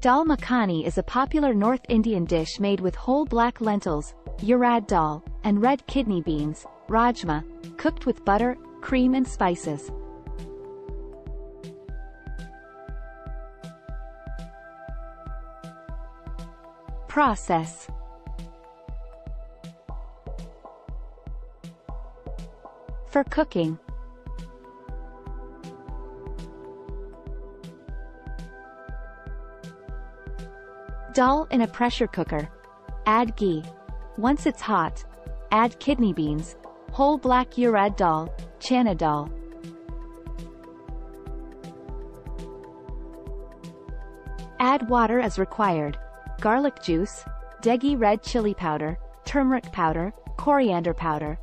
Dal Makhani is a popular North Indian dish made with whole black lentils, urad dal, and red kidney beans, rajma, cooked with butter, cream and spices. Process. For cooking. Dal in a pressure cooker. Add ghee. Once it's hot, add kidney beans, whole black urad dal, chana dal. Add water as required. Garlic juice, degi red chili powder, turmeric powder, coriander powder.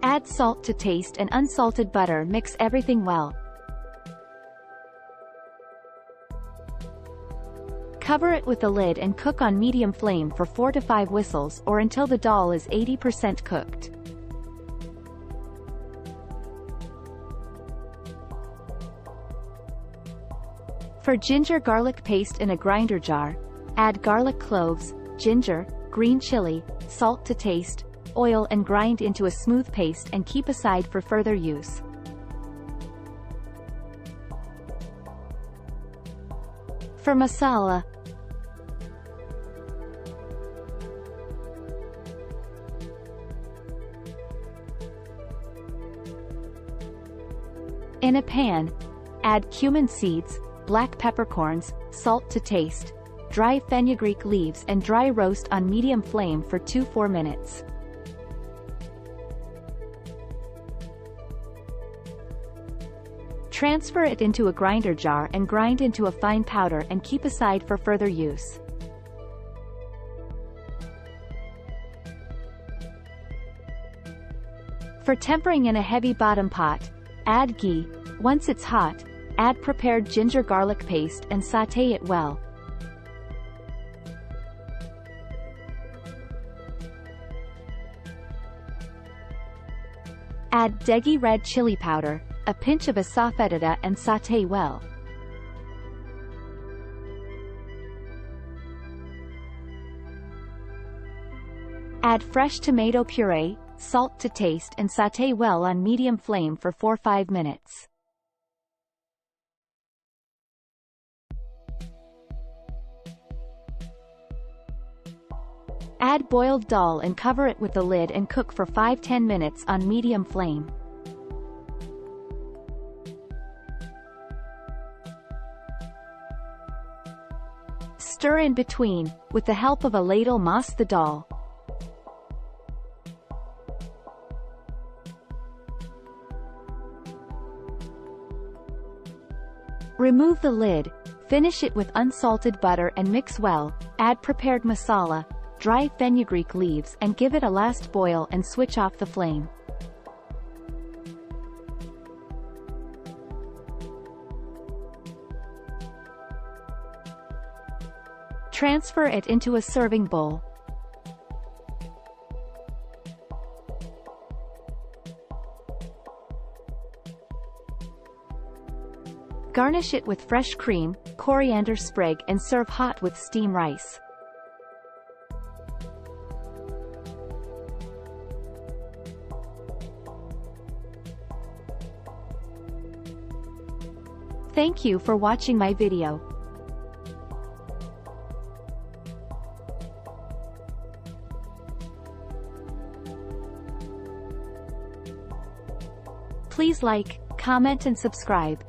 Add salt to taste and unsalted butter. Mix everything well. Cover it with a lid and cook on medium flame for 4 to 5 whistles or until the dal is 80% cooked. For ginger garlic paste in a grinder jar, add garlic cloves, ginger, green chili, salt to taste, oil and grind into a smooth paste and keep aside for further use. For masala. In a pan, add cumin seeds, black peppercorns, salt to taste, dry fenugreek leaves and dry roast on medium flame for 2-4 minutes. Transfer it into a grinder jar and grind into a fine powder and keep aside for further use. For tempering in a heavy bottom pot, add ghee. Once it's hot, add prepared ginger garlic paste and sauté it well. Add degi red chili powder, a pinch of asafoetida and sauté well. Add fresh tomato puree, salt to taste and sauté well on medium flame for 4-5 minutes. Add boiled dal and cover it with the lid and cook for 5-10 minutes on medium flame. Stir in between, with the help of a ladle. Mass the dal. Remove the lid, finish it with unsalted butter and mix well, add prepared masala, dry fenugreek leaves and give it a last boil and switch off the flame. Transfer it into a serving bowl. Garnish it with fresh cream, coriander sprig and serve hot with steamed rice. Thank you for watching my video. Please like, comment and subscribe.